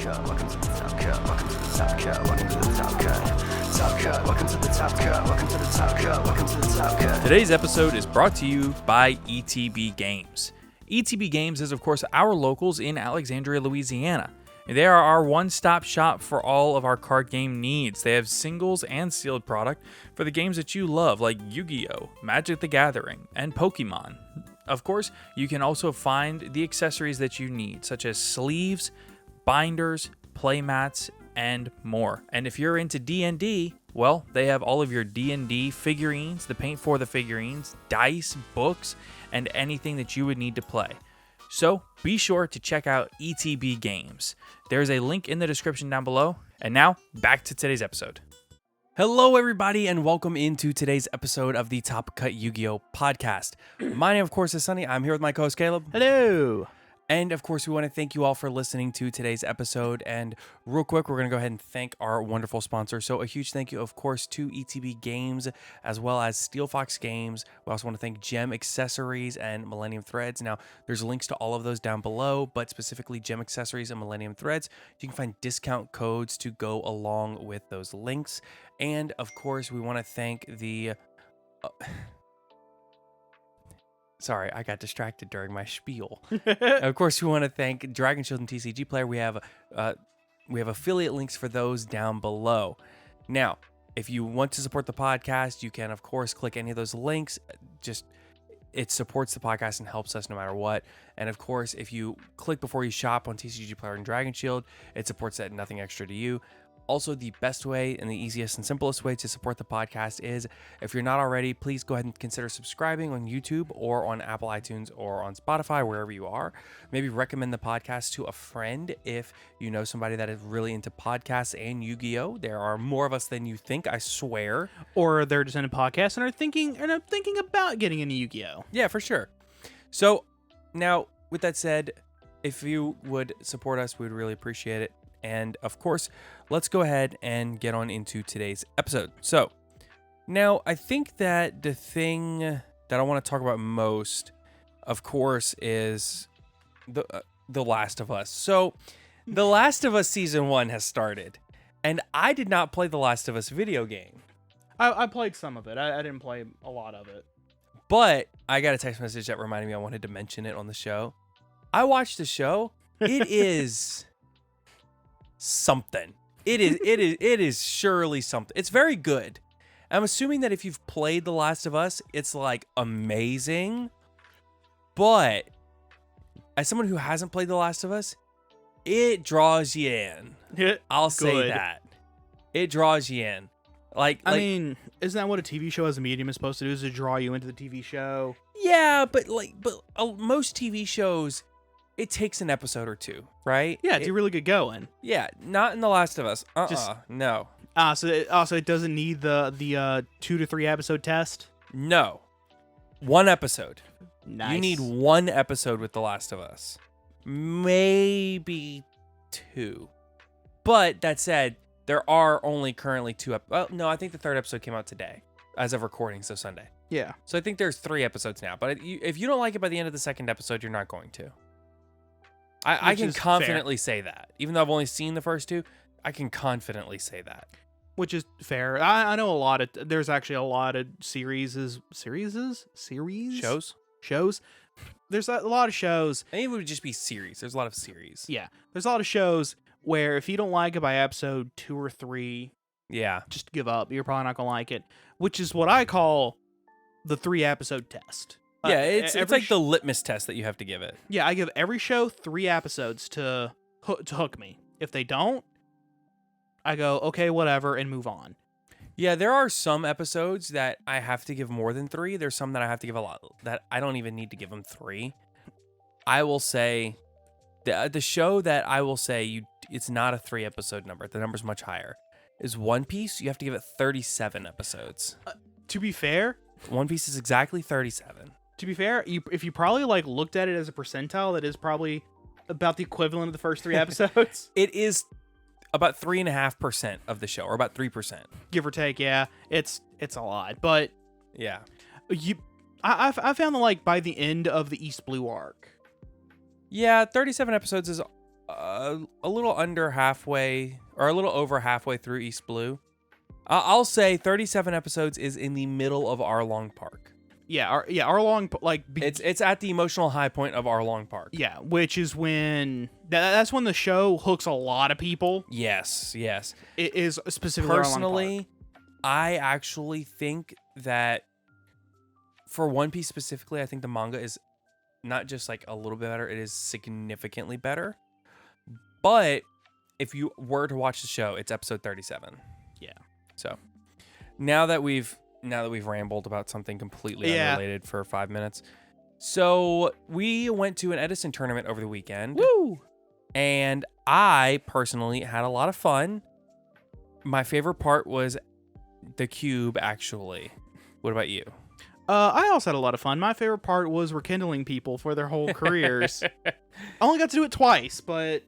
cut. Welcome to the top cut. Welcome to the top cut. Welcome to the top cut. Top cut. Welcome to the top cut. Welcome to the top cut. Welcome to the top cut. Today's episode is brought to you by ETB Games. ETB Games is, of course, our locals in Alexandria, Louisiana. They are our one-stop shop for all of our card game needs. They have singles and sealed product for the games that you love, like Yu-Gi-Oh!, Magic the Gathering, and Pokemon. Of course, you can also find the accessories that you need, such as sleeves, binders, playmats, and more. And if you're into D&D, well, they have all of your D&D figurines, the paint for the figurines, dice, books, and anything that you would need to play. So be sure to check out ETB Games. There's a link in the description down below. And now, back to today's episode. Hello, everybody, and welcome into today's episode of the Top Cut Yu-Gi-Oh! Podcast. My name, of course, is Sunny. I'm here with my co-host, Caleb. Hello. And, of course, we want to thank you all for listening to today's episode. And real quick, we're going to go ahead and thank our wonderful sponsor. So a huge thank you, of course, to ETB Games, as well as Steelfox Games. We also want to thank Gem Accessories and Millennium Threads. Now, there's links to all of those down below, but specifically Gem Accessories and Millennium Threads. You can find discount codes to go along with those links. And, of course, we want to thank the... Sorry, I got distracted during my spiel. Of course, we want to thank Dragon Shield and TCG Player. We have affiliate links for those down below. Now, if you want to support the podcast, you can, of course, click any of those links. It supports the podcast and helps us no matter what. And, of course, if you click before you shop on TCG Player and Dragon Shield, it supports that, nothing extra to you. Also, the best way and the easiest and simplest way to support the podcast is, if you're not already, please go ahead and consider subscribing on YouTube or on Apple iTunes or on Spotify, wherever you are. Maybe recommend the podcast to a friend if you know somebody that is really into podcasts and Yu-Gi-Oh! There are more of us than you think, I swear. Or they're just in a podcast and are thinking about getting into Yu-Gi-Oh! Yeah, for sure. So, now, with that said, if you would support us, we'd really appreciate it. And of course, let's go ahead and get on into today's episode. So now I think that the thing that I want to talk about most, of course, is The Last of Us. So The Last of Us Season 1 has started, and I did not play The Last of Us video game. I played some of it. I didn't play a lot of it. But I got a text message that reminded me I wanted to mention it on the show. I watched the show. It is... something. It is surely something. It's very good. I'm assuming that if you've played The Last of Us, it's like amazing. But as someone who hasn't played The Last of Us, it draws you in. I'll say that. It draws you in. I mean, isn't that what a TV show as a medium is supposed to do? Is to draw you into the TV show? Yeah, but most TV shows, it takes an episode or two, right? Yeah, it's really good going. Yeah, not in The Last of Us. No. So it doesn't need the 2 to 3 episode test? No. One episode. Nice. You need one episode with The Last of Us. Maybe 2. But that said, there are only currently 2 well, no, I think the 3rd episode came out today, as of recording, so Sunday. Yeah. So I think there's 3 episodes now. But if you don't like it by the end of the 2nd episode, you're not going to. I can confidently say that. Even though I've only seen the first 2, I can confidently say that. Which is fair. I know there's actually a lot of series? Shows? There's a lot of shows. I think it would just be series. There's a lot of series. Yeah. There's a lot of shows where if you don't like it by episode 2 or 3, yeah, just give up. You're probably not going to like it. Which is what I call the 3 episode test. Yeah, it's like the litmus test that you have to give it. Yeah, I give every show 3 episodes to hook me. If they don't, I go, okay, whatever, and move on. Yeah, there are some episodes that I have to give more than 3. There's some that I have to give a lot, that I don't even need to give them 3. I will say, the show that I will say it's not a 3 episode number. The number's much higher. Is One Piece. You have to give it 37 episodes. To be fair, One Piece is exactly 37. To be fair, if you probably looked at it as a percentile, that is probably about the equivalent of the first 3 episodes. It is about 3.5% of the show, or about 3%, give or take. Yeah, it's a lot, but yeah, I found that by the end of the East Blue arc, yeah, 37 episodes is a little under halfway, or a little over halfway through East Blue. I'll say 37 episodes is in the middle of Arlong Park. Yeah, Arlong, like... It's at the emotional high point of Arlong Park. Yeah, which is when... That's when the show hooks a lot of people. Yes. It is specifically Personally, Arlong Park. I actually think that for One Piece specifically, I think the manga is not just like a little bit better, it is significantly better. But if you were to watch the show, it's episode 37. Yeah. So now that we've rambled about something completely unrelated for 5 minutes. So we went to an Edison tournament over the weekend. Woo! And I personally had a lot of fun. My favorite part was the cube, actually. What about you? I also had a lot of fun. My favorite part was rekindling people for their whole careers. I only got to do it twice, but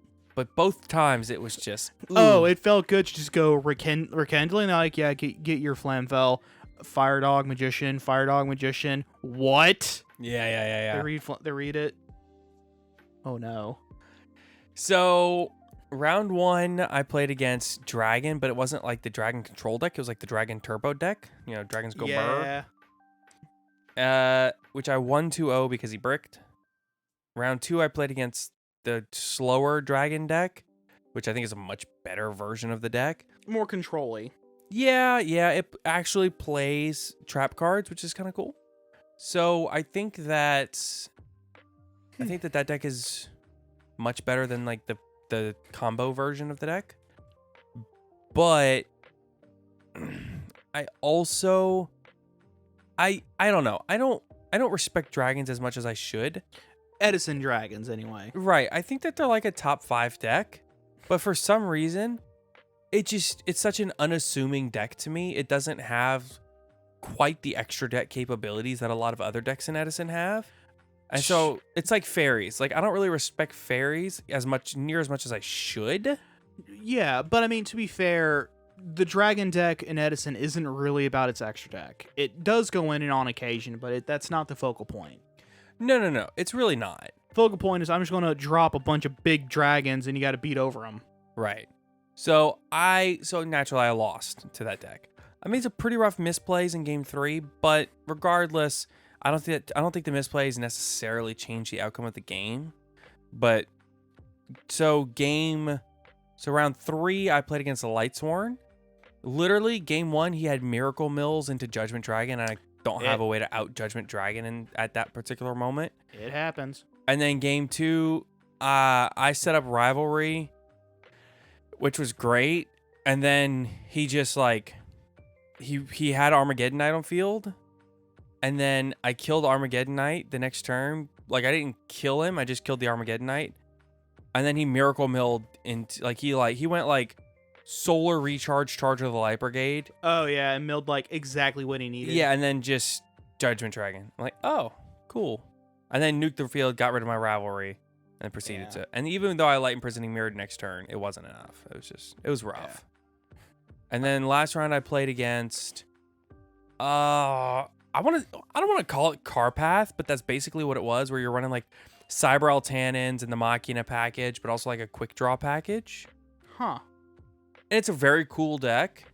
both times it was just... Oh, it felt good to just go rekindling. Like, yeah, get your Flamvell. Fire Dog Magician. What? Yeah. They read it. Oh, no. So, round 1, I played against Dragon, but it wasn't like the Dragon Control deck. It was like the Dragon Turbo deck. You know, Dragons go burr. Which I won 2-0 because he bricked. Round 2, I played against the slower Dragon deck, which I think is a much better version of the deck. More control-y. Yeah, it actually plays trap cards, which is kind of cool. So I think that deck is much better than like the combo version of the deck. But I also I don't know. I don't respect dragons as much as I should. Edison Dragons, anyway. Right. I think that they're like a top 5 deck, but for some reason, it's such an unassuming deck to me. It doesn't have quite the extra deck capabilities that a lot of other decks in Edison have. And so it's like fairies. Like, I don't really respect fairies near as much as I should. Yeah, but I mean, to be fair, the Dragon deck in Edison isn't really about its extra deck. It does go in and on occasion, but that's not the focal point. No. It's really not. Focal point is I'm just going to drop a bunch of big dragons and you got to beat over them. Right. So naturally I lost to that deck. I made some pretty rough misplays in game 3, but regardless, I don't think the misplays necessarily change the outcome of the game. But so round 3, I played against the Lightsworn. Literally, game 1, he had Miracle Mills into Judgment Dragon, and I don't have a way to out Judgment Dragon at that particular moment. It happens. And then game 2, I set up Rivalry, which was great. And then he just like he had Armageddon Knight on field. And then I killed Armageddon Knight the next turn. Like, I didn't kill him, I just killed the Armageddon Knight. And then he Miracle Milled into he went like Solar Recharge Charge of the Light Brigade. Oh yeah, and milled like exactly what he needed. Yeah, and then just Judgment Dragon. I'm like, oh, cool. And then nuked the field, got rid of my Rivalry, and proceeded to. And even though I Light Imprisoning Mirrored next turn, it wasn't enough. It was rough. Yeah. And then last round I played against I don't want to call it Carpath, but that's basically what it was, where you're running like Cyber Altannins and the Machina package, but also like a quick draw package. Huh. And it's a very cool deck.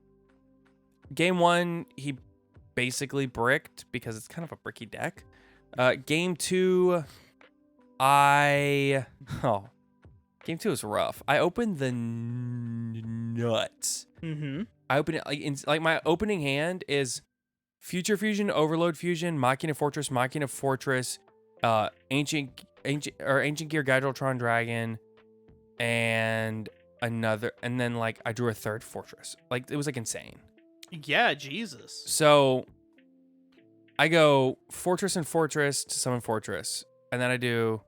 Game 1, he basically bricked because it's kind of a bricky deck. Game 2, Game 2 was rough. I opened the nuts. Mm-hmm. I opened it like my opening hand is Future Fusion, Overload Fusion, Machina Fortress, Ancient Gear Gadgetron Dragon, and then like I drew a third Fortress. Like, it was like insane. Yeah, Jesus. So I go Fortress and Fortress to summon Fortress, and then I do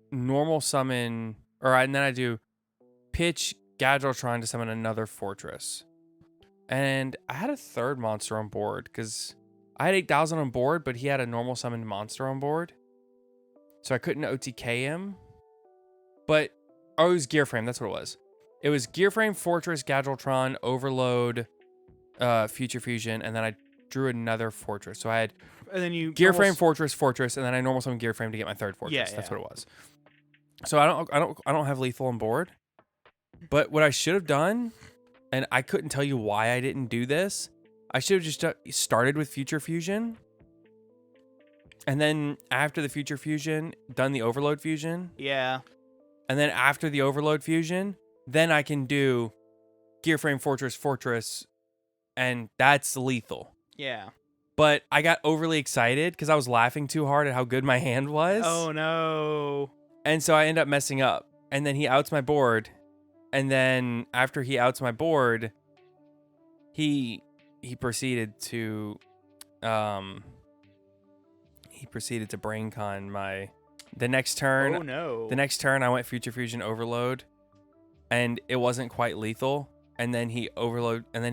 normal summon, and then I do pitch Gadgetron to summon another Fortress. And I had a third monster on board because I had 8,000 on board, but he had a normal summoned monster on board. So I couldn't OTK him. But, it was Gear Frame. That's what it was. It was Gear Frame, Fortress, Gadgetron, Overload, Future Fusion, and then I drew another Fortress. So I had and then you Gear Frame, Fortress, and then I normal summoned Gear Frame to get my third Fortress. That's what it was. So I don't have lethal on board. But what I should have done, and I couldn't tell you why I didn't do this, I should have just started with Future Fusion. And then after the Future Fusion, done the Overload Fusion. Yeah. And then after the Overload Fusion, then I can do Gearframe Fortress, and that's lethal. Yeah. But I got overly excited because I was laughing too hard at how good my hand was. Oh no. And so I end up messing up. And then he outs my board. And then after he outs my board, he proceeded to brain con my the next turn. Oh no. The next turn I went Future Fusion Overload, and it wasn't quite lethal. And then he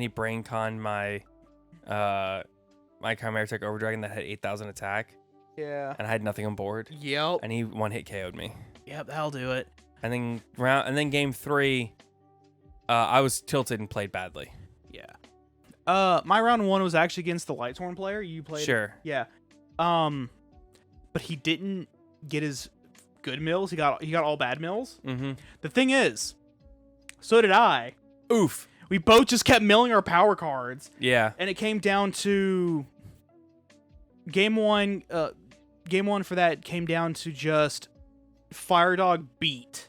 brain con my my Chimera Tech Overdragon that had 8,000 attack, Yeah. and I had nothing on board. Yep. And he one hit KO'd me. Yep, that'll do it. And then game 3, I was tilted and played badly. Yeah. My round 1 was actually against the Lightsworn player. You played. Sure. Yeah. But he didn't get his good mills. He got all bad mills. Mm-hmm. The thing is, so did I. Oof. We both just kept milling our power cards, Yeah. and it came down to game 1. Game 1 for that came down to just Firedog beat.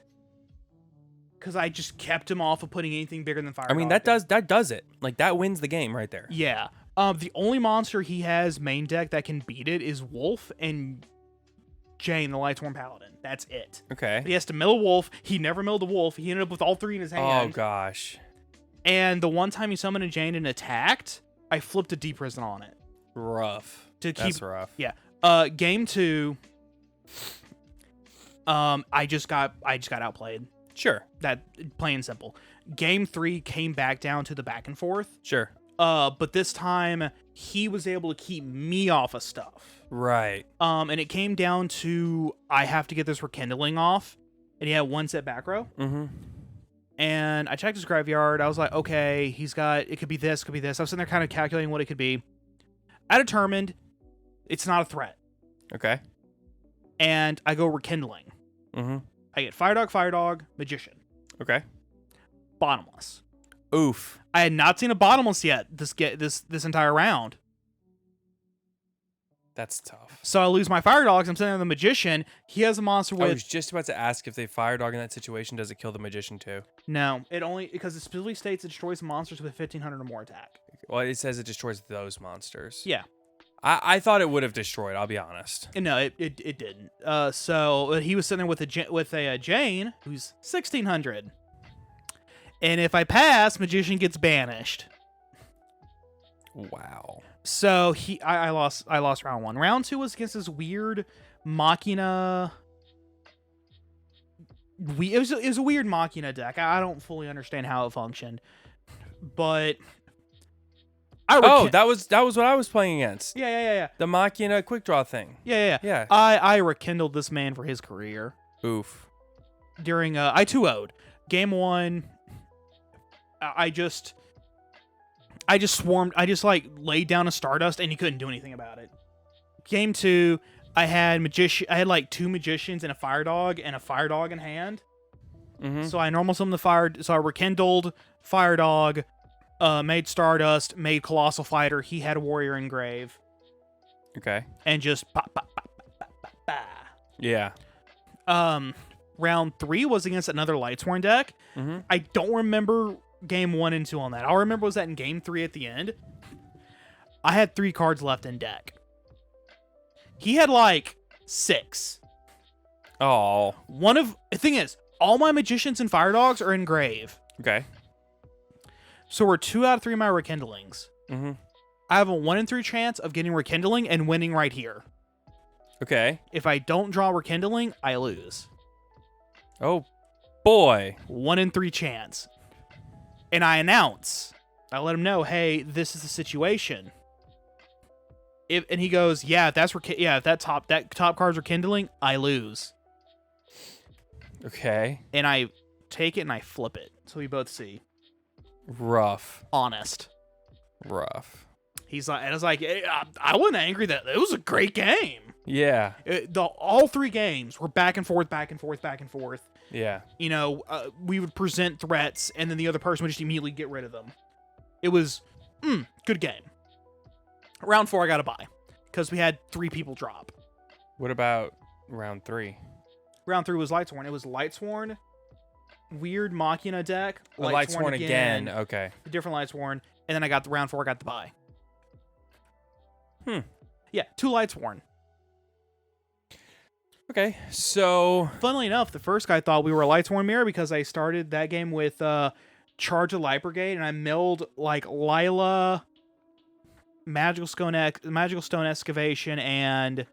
Because I just kept him off of putting anything bigger than Firedog. I mean, that does it. Like, that wins the game right there. Yeah. The only monster he has main deck that can beat it is Wolf and Jane, the Lightsworn Paladin. That's it. Okay. He has to mill a Wolf. He never milled a Wolf. He ended up with all 3 in his hand. Oh, gosh. And the one time he summoned a Jane and attacked, I flipped a Deep Prison on it. Rough. That's rough. Yeah. Game 2, I just got outplayed. Sure. That plain and simple. Game 3 came back down to the back and forth. Sure. But this time he was able to keep me off of stuff. Right. And it came down to I have to get this Rekindling off, and he had 1 set back row. Mm-hmm. And I checked his graveyard. I was like, okay, it could be this, could be this. I was sitting there kind of calculating what it could be. I determined it's not a threat. Okay. And I go Rekindling. Mm-hmm. I get Firedog, Magician. Okay. Bottomless. Oof. I had not seen a bottomless yet this entire round. That's tough. So I lose my Firedogs. I'm sitting there with the Magician. He has a monster I with... was just about to ask if they Firedog in that situation, does it kill the Magician too? No, it only... Because it specifically states it destroys monsters with 1,500 or more attack. Well, it says it destroys those monsters. Yeah. I thought it would have destroyed, I'll be honest. No, it didn't. So he was sitting there with a Jane, who's 1,600. And if I pass, Magician gets banished. Wow. So I lost round 1. Round 2 was against this weird Machina. It was a weird Machina deck. I don't fully understand how it functioned, but that was what I was playing against. Yeah. The Machina quick draw thing. Yeah. I rekindled this man for his career. Oof. During I 2-0'd game 1. I just swarmed. I just laid down a Stardust, and he couldn't do anything about it. Game 2, I had 2 Magicians and a Firedog in hand. Mm-hmm. So I normal summoned the fire. So I rekindled Firedog, made Stardust, made Colossal Fighter. He had a Warrior Engrave. Okay. And just pop, pop, pop, pop, pop, pop, pop. Yeah. Round 3 was against another Lightsworn deck. Mm-hmm. I don't remember game 1 and 2 on that. All I remember was that in game 3 at the end, I had 3 cards left in deck. He had 6. Oh. The thing is, all my Magicians and Firedogs are in grave. Okay. So we're 2 out of 3 of my Rekindlings. Mm-hmm. I have a 1 in 3 chance of getting Rekindling and winning right here. Okay. If I don't draw Rekindling, I lose. Oh, boy. 1 in 3 chance. And I announce. I let him know, hey, this is the situation. And he goes, if that top card's Rekindling, I lose. Okay. And I take it and I flip it. So we both see. Rough. Honest. Rough. He's like, and I was like, hey, I wasn't angry that it was a great game. Yeah. All 3 games were back and forth, back and forth, back and forth. Yeah. You know, we would present threats, and then the other person would just immediately get rid of them. It was, good game. Round 4, I got to buy, because we had 3 people drop. What about round 3? Round 3 was Lightsworn. It was Lightsworn, Weird Machina deck, Lightsworn again. Okay. Different Lightsworn, and then I got the round 4, I got the buy. Yeah, 2 Lightsworn. Okay, so Funnily enough, the first guy thought we were a Lightsworn mirror because I started that game with Charge the Light Brigade, and I milled like Lila, Magical Stone Excavation, and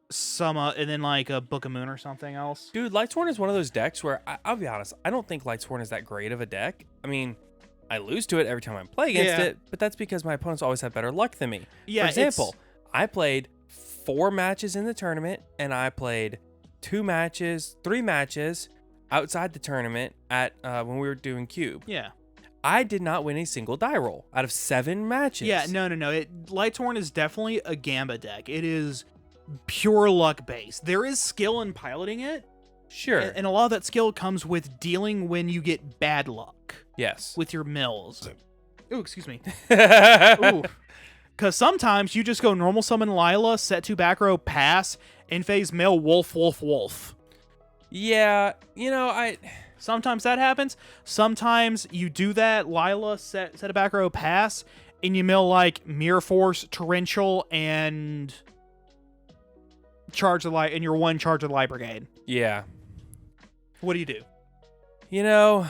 some, and then like a Book of Moon or something else. dude, Lightsworn is one of those decks where I'll be honest, I don't think Lightsworn is that great of a deck. I mean, I lose to it every time I play against it, but that's because my opponents always have better luck than me. Yeah, for example, I played 4 matches in the tournament, and I played 3 matches outside the tournament at when we were doing Cube. Yeah. I did not win a single die roll out of 7 matches. Yeah, no. Lightsworn is definitely a Gamba deck. It is pure luck based. There is skill in piloting it. Sure. And a lot of that skill comes with dealing when you get bad luck. Yes. With your mills. Ooh, excuse me. Ooh. Because sometimes you just go normal summon Lila, set 2 back row, pass, and phase mill wolf. Yeah, you know, Sometimes that happens. Sometimes you do that, Lila, set a back row, pass, and you mill like Mirror Force, Torrential, and Charge the Light, and your 1 Charge of the Light Brigade. Yeah. What do you do? You know,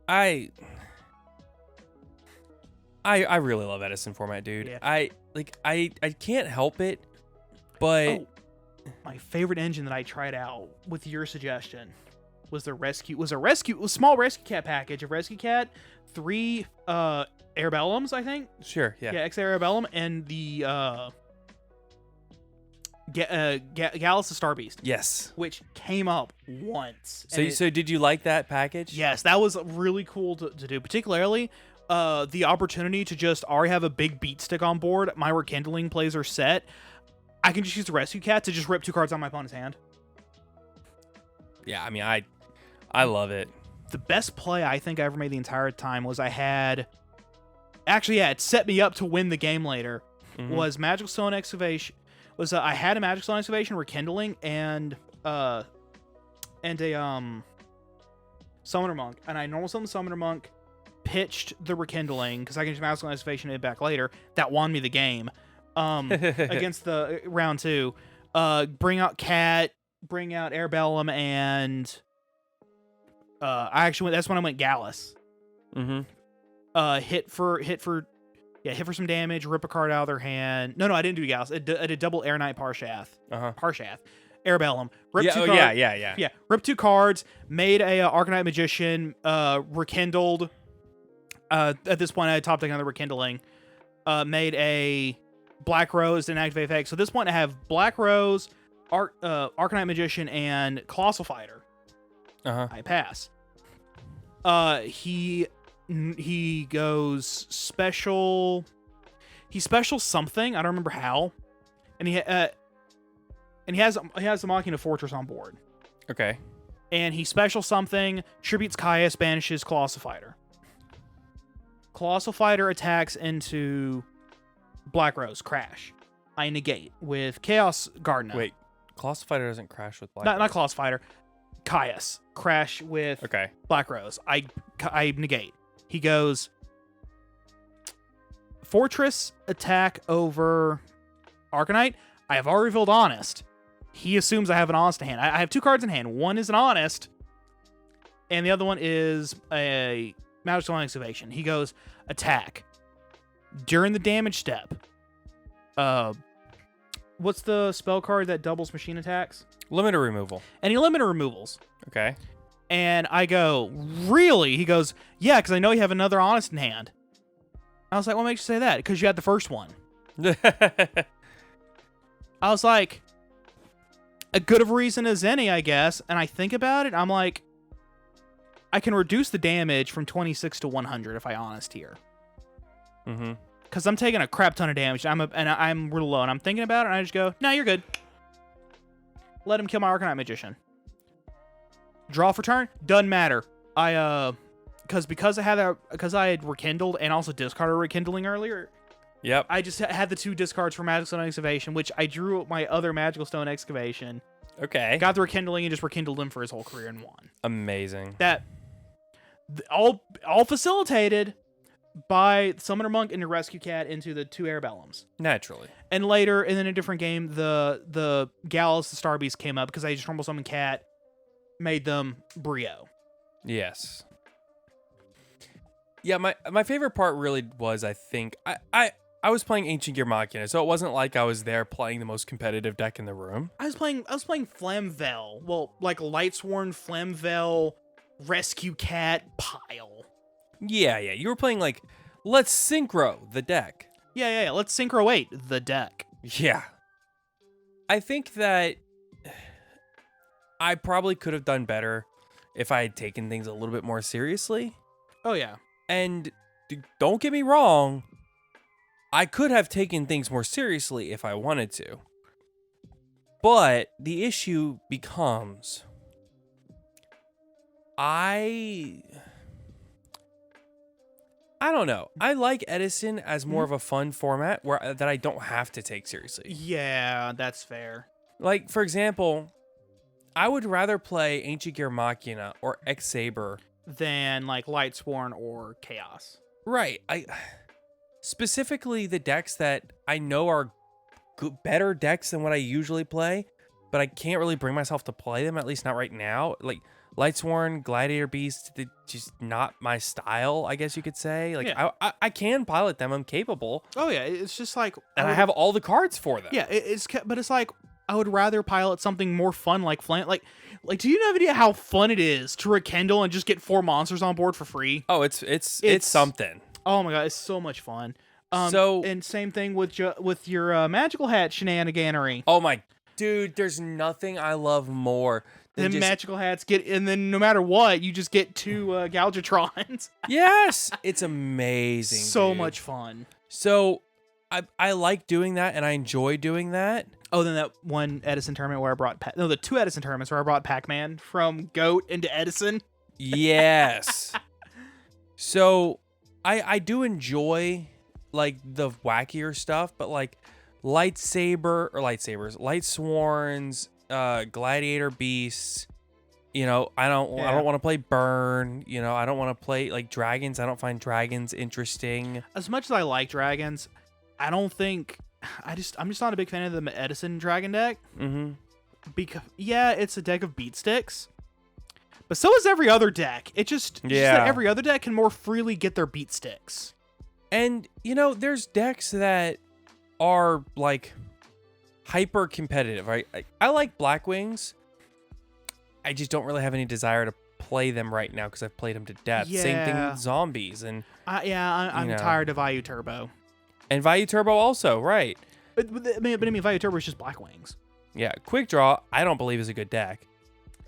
I really love Edison format, dude. Yeah. I can't help it, but my favorite engine that I tried out with your suggestion was small rescue cat package of rescue cat, 3 Airbellums, I think. Sure, yeah. Yeah, X Airbellum, and the Gallus the Star Beast. Yes. Which came up once. So did you like that package? Yes, that was really cool to do, particularly the opportunity to just already have a big beat stick on board. My rekindling plays are set. I can just use the rescue cat to just rip 2 cards on my opponent's hand. Yeah, I mean, I love it. The best play I think I ever made the entire time was it set me up to win the game later. Was Magical Stone Excavation. I had a Magical Stone Excavation, rekindling, and a Summoner Monk, and I normal summoned Summoner Monk, pitched the rekindling because I can just Magical Stone Excavation it back later. That won me the game. Against the round 2, bring out Cat, bring out Airbellum, and that's when I went Gallus. Hit for some damage, rip a card out of their hand. No, I didn't do Gallus. I did double Air Knight Parshath. Airbellum. Rip 2 cards. Yeah. Rip 2 cards, made a Arcanite Magician, rekindled. At this point, I had top deck on the rekindling. Made a Black Rose and activate effect. So at this point, I have Black Rose, Arcanite Magician, and Colossal Fighter. I pass. He goes special. He special something. I don't remember how. And he has the Machina Fortress on board. Okay. And he special something. Tributes Caius, banishes Colossal Fighter. Colossal Fighter attacks into Black Rose, crash. I negate with Chaos Gardener. Wait, Colossal Fighter doesn't crash with Black Not Rose. Colossal Fighter. Caius. Crash with Black Rose. I negate. He goes Fortress attack over Arcanite. I have already revealed Honest. He assumes I have an Honest in hand. I have 2 cards in hand. One is an Honest, and the other one is a Magic Stone Excavation. He goes attack. During the damage step, what's the spell card that doubles machine attacks? Limiter removal. And he limiter removals. Okay. And I go, really? He goes, yeah, because I know you have another Honest in hand. I was like, what makes you say that? Because you had the first one. I was like, a good of a reason as any, I guess. And I think about it, I'm like, I can reduce the damage from 26 to 100 if I Honest here. because I'm taking a crap ton of damage. I'm real low, and I'm thinking about it, and I just go, "No, you're good. Let him kill my Arcanite Magician." Draw for turn doesn't matter. Because I had rekindled and also discarded rekindling earlier. Yep. I just had the 2 discards for Magical Stone Excavation, which I drew my other Magical Stone Excavation. Okay. Got the rekindling and just rekindled him for his whole career and won. Amazing. That all facilitated by Summoner Monk into Rescue Cat into the 2 Airbellums. Naturally. And later, in a different game, the Gallus, the Star Beast came up because I just normal summon Cat, made them Brio. Yes. Yeah, my favorite part really was, I think, I was playing Ancient Gear Machina, so it wasn't like I was there playing the most competitive deck in the room. I was playing Flamvell. Well, like Lightsworn, Flamvell, Rescue Cat, Pile. Yeah, you were playing like, let's synchro the deck. Yeah. Let's Synchro 8 the deck. Yeah. I think that I probably could have done better if I had taken things a little bit more seriously. Oh, yeah. And don't get me wrong, I could have taken things more seriously if I wanted to. But the issue becomes, I don't know. I like Edison as more of a fun format that I don't have to take seriously. Yeah, that's fair. Like, for example, I would rather play Ancient Gear Machina or X-Saber than like Lightsworn or Chaos. Right. Specifically the decks that I know are better decks than what I usually play, but I can't really bring myself to play them, at least not right now. Like Lightsworn, Gladiator Beast, they're just not my style, I guess you could say. Like, yeah. I can pilot them. I'm capable. Oh yeah, it's just like, and I have all the cards for them. Yeah, but it's like, I would rather pilot something more fun like Flame. Like, do you have any idea how fun it is to rekindle and just get 4 monsters on board for free? Oh, it's something. Oh my god, it's so much fun. And same thing with your Magical Hat shenaniganery. Oh my dude, there's nothing I love more than then Magical Hats and then no matter what, you just get 2 Galgatrons. Yes, it's amazing. So dude. much fun. So I like doing that, and I enjoy doing that. Oh, then that one Edison tournament where I brought the 2 Edison tournaments where I brought Pac-Man from Goat into Edison. Yes. So I do enjoy like the wackier stuff, but like Lightsworns, Gladiator Beasts, I don't want to play Burn, I don't want to play like dragons. I don't find dragons interesting. As much as I like dragons, I'm just not a big fan of the Edison dragon deck. Mm-hmm. Because it's a deck of beat sticks, but so is every other deck. It's just that every other deck can more freely get their beat sticks. And there's decks that are like hyper competitive. I like Black Wings. I just don't really have any desire to play them right now because I've played them to death. Yeah. Same thing with zombies and I'm tired of Vayu Turbo. And Vayu Turbo also, right? But I mean, Vayu Turbo is just Black Wings. Yeah, Quick Draw, I don't believe is a good deck.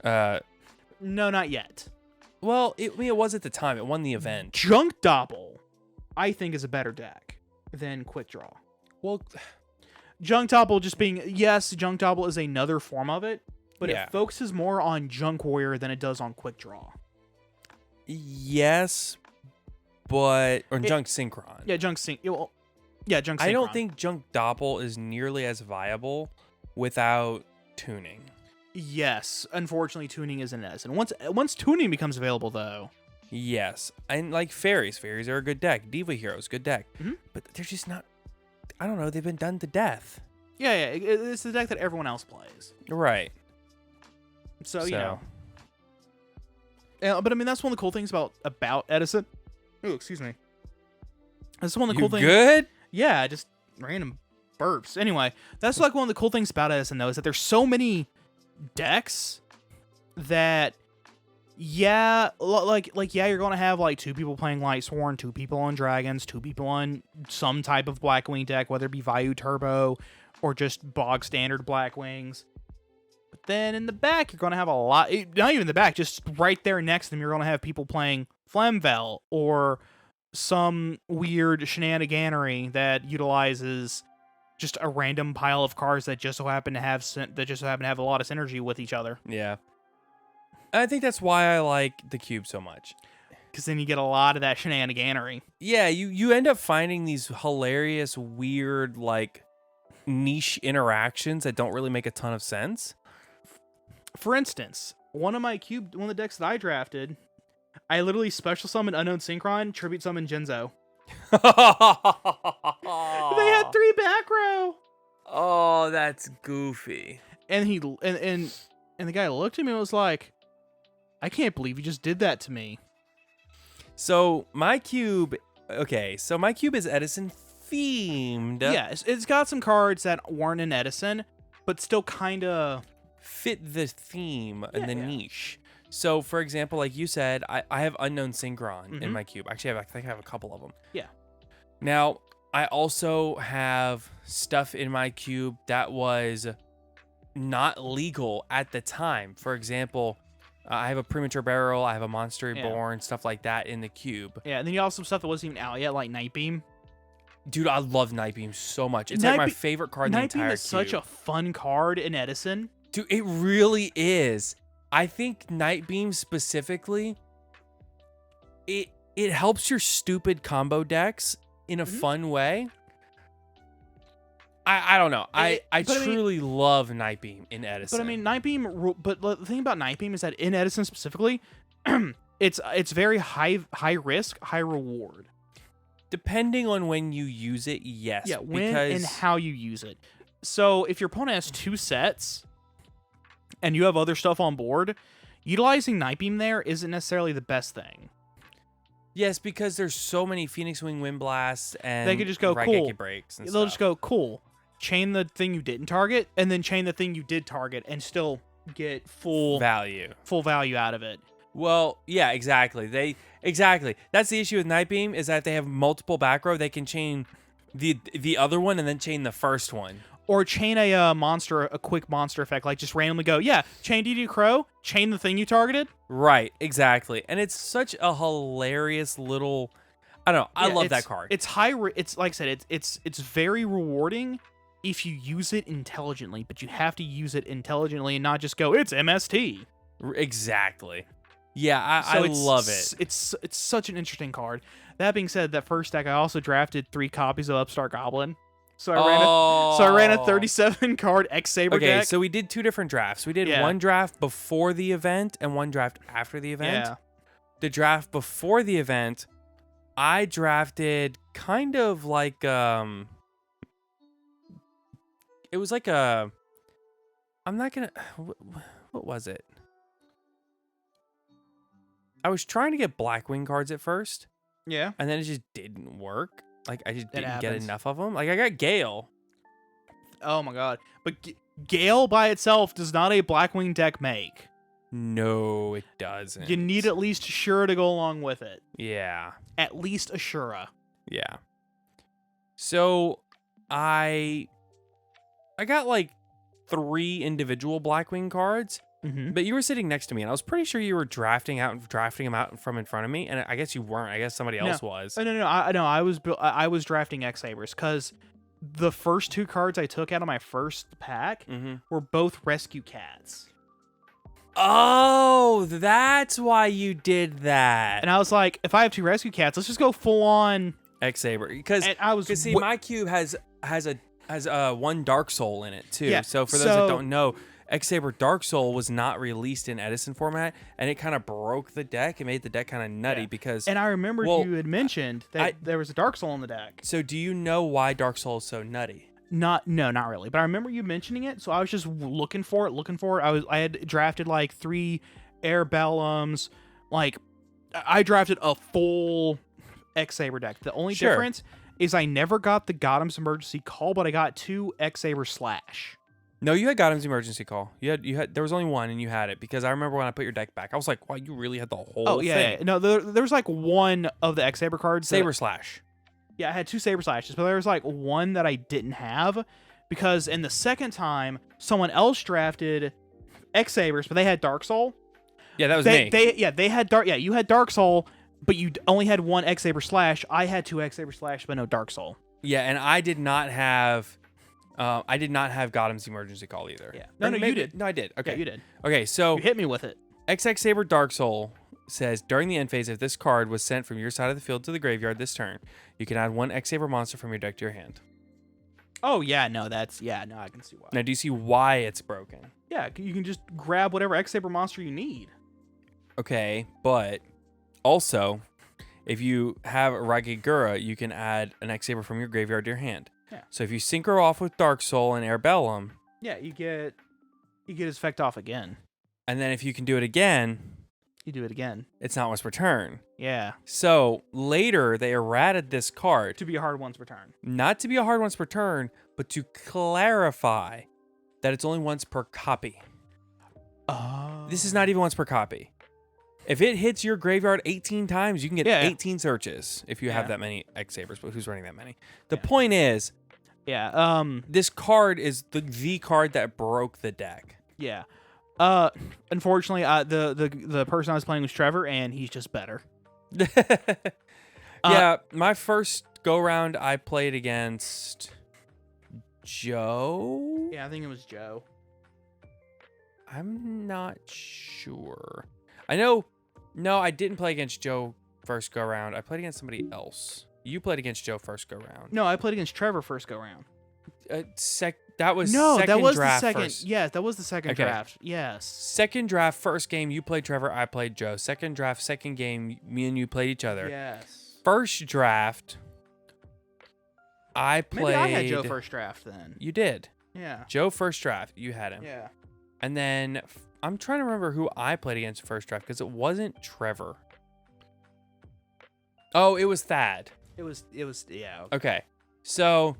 No, not yet. Well, it was at the time. It won the event. Junk Doppel, I think, is a better deck than Quick Draw. Well, Junk Doppel just being, yes, Junk Doppel is another form of it, but it focuses more on Junk Warrior than it does on Quick Draw. Yes, but Junk Synchron. Yeah, Junk Synchron. I don't think Junk Doppel is nearly as viable without tuning. Yes, unfortunately, tuning isn't Edison. Once tuning becomes available, though. Yes, and like fairies are a good deck. Diva Heroes, good deck, but they're just not. I don't know. They've been done to death. Yeah, it's the deck that everyone else plays. Right. So. Yeah, but I mean that's one of the cool things about Edison. Oh, excuse me. That's one of the cool things. Good? Yeah, just random burps. Anyway, that's like one of the cool things about Edison though is that there's so many decks that you're gonna have like 2 people playing Lightsworn, 2 people on Dragons, 2 people on some type of Blackwing deck, whether it be Vayu Turbo or just bog standard Blackwings. But then in the back, you're gonna have a lot. Not even in the back, just right there next to them, you're gonna have people playing Flamvell or some weird shenaniganery that utilizes just a random pile of cards that just so happen to have a lot of synergy with each other. Yeah. I think that's why I like the cube so much. Because then you get a lot of that shenaniganery. Yeah, you end up finding these hilarious, weird, like, niche interactions that don't really make a ton of sense. For instance, one of the decks that I drafted, I literally special summoned Unknown Synchron, tribute summon Genzo. They had 3 back row. Oh, that's goofy. And the guy looked at me and was like, I can't believe you just did that to me. So my cube is Edison themed. Yeah, it's got some cards that weren't in Edison, but still kind of fit the theme and the niche. So, for example, like you said, I have Unknown Synchron in my cube. Actually, I think I have a couple of them. Yeah. Now, I also have stuff in my cube that was not legal at the time. For example, I have a Premature Burial, I have a Monster Reborn, stuff like that in the cube. Yeah, and then you also have some stuff that wasn't even out yet, like Nightbeam. Dude, I love Nightbeam so much. It's like my favorite card in the entire cube. Nightbeam is such a fun card in Edison. Dude, it really is. I think Nightbeam specifically, it helps your stupid combo decks in a fun way. I don't know. I truly love Nightbeam in Edison. But I mean, but the thing about Nightbeam is that in Edison specifically, it's very high risk, high reward. Depending on when you use it, yes. Yeah, when and how you use it. So if your opponent has 2 sets and you have other stuff on board, utilizing Nightbeam there isn't necessarily the best thing. Yes, because there's so many Phoenix Wing Wind Blasts and they could just go Raigeki cool. Breaks and They'll stuff. just go cool. Chain the thing you didn't target, and then chain the thing you did target, and still get full value out of it. Well, yeah, exactly. That's the issue with Nightbeam is that they have multiple back row. They can chain the other one and then chain the first one. Or chain a quick monster effect, like just randomly go, chain DD Crow, chain the thing you targeted. Right, exactly. And it's such a hilarious little, I don't know, I love that card. It's it's like I said, it's very rewarding if you use it intelligently, but you have to use it intelligently and not just go, it's MST. Exactly. Yeah, I love it. It's such an interesting card. That being said, that first deck I also drafted 3 copies of Upstart Goblin. So I ran a 37 card X Saber deck. Okay, so we did 2 different drafts. We did one draft before the event and one draft after the event. Yeah. The draft before the event, I drafted kind of like it was like a what was it? I was trying to get Blackwing cards at first. Yeah. And then it just didn't work. Like, I just didn't get happens. enough of them. Like, I got Gale. Oh my god. But Gale by itself does not a Blackwing deck make. No, it doesn't. You need at least Shura to go along with it. Yeah. At least a Shura. Yeah. So, I got like 3 individual Blackwing cards. Mm-hmm. But you were sitting next to me, and I was pretty sure you were drafting them out from in front of me, and I guess you weren't. I guess somebody else was. No. I was drafting X Sabers because the first 2 cards I took out of my first pack were both Rescue Cats. Oh, that's why you did that. And I was like, if I have 2 Rescue Cats, let's just go full on X Saber. Because see, my cube has a 1 Dark Soul in it too. Yeah, so for those that don't know, X-Saber Dark Soul was not released in Edison format, and it kind of broke the deck. It made the deck kind of nutty because... And I remember you had mentioned that there was a Dark Soul in the deck. So do you know why Dark Soul is so nutty? No, not really. But I remember you mentioning it, so I was just looking for it. I had drafted like 3 Air Bellums. Like, I drafted a full X-Saber deck. The only difference is I never got the Gotham's Emergency Call, but I got 2 X-Saber Slash. No, you had Gotham's Emergency Call. You had. There was only 1, and you had it because I remember when I put your deck back, I was like, "Wow, you really had the whole thing." Yeah. No, there was like 1 of the X Saber cards. Saber Slash. Yeah, I had 2 Saber Slashes, but there was like 1 that I didn't have because in the second time, someone else drafted X Sabers, but they had Dark Soul. Yeah, that was me. They had Dark. Yeah, you had Dark Soul. but you only had one X Saber Slash. I had two X Saber Slash, but no Dark Soul. Yeah, and I did not have Gotham's Emergency Call either. Yeah. No, you did. No, I did. Okay. Yeah, you did. Okay, so You hit me with it. XX Saber Dark Soul says during the end phase, if this card was sent from your side of the field to the graveyard this turn, you can add one X Saber monster from your deck to your hand. Oh, yeah, no, I can see why. Now, do you see why it's broken? Yeah, you can just grab whatever X Saber monster you need. Okay, but also, if you have Ragigura, you can add an X Saber from your graveyard to your hand. Yeah. So if you synchro off with Dark Soul and Airbellum, Yeah, you get his effect off again. and then if you can do it again, You do it again. it's not once per turn. Yeah. So later they errated this card, To be a hard once per turn. not to be a hard once per turn, but to clarify that it's only once per copy. Oh. This is not even once per copy. If it hits your graveyard 18 times, you can get Yeah. 18 searches if you have Yeah. that many X Sabers, but who's running that many? The point is, Yeah. this card is the card that broke the deck. Yeah. Unfortunately, the person I was playing was Trevor, and he's just better. Yeah, my first go round I played against Joe. Yeah, I think it was Joe. I'm not sure. I know. No, I didn't play against Joe first go round. I played against somebody else. You played against Joe first go round. No, I played against Trevor first go round. That was No, second that was draft the second. first. Yes, that was the second Okay. draft. Yes. Second draft, first game, you played Trevor, I played Joe. Second draft, second game, me and you played each other. Yes. First draft, I played. Maybe I had Joe first draft then. You did. Yeah. Joe first draft, you had him. Yeah. And then I'm trying to remember who I played against first draft because it wasn't Trevor. Oh, it was Thad. It was yeah. Okay. So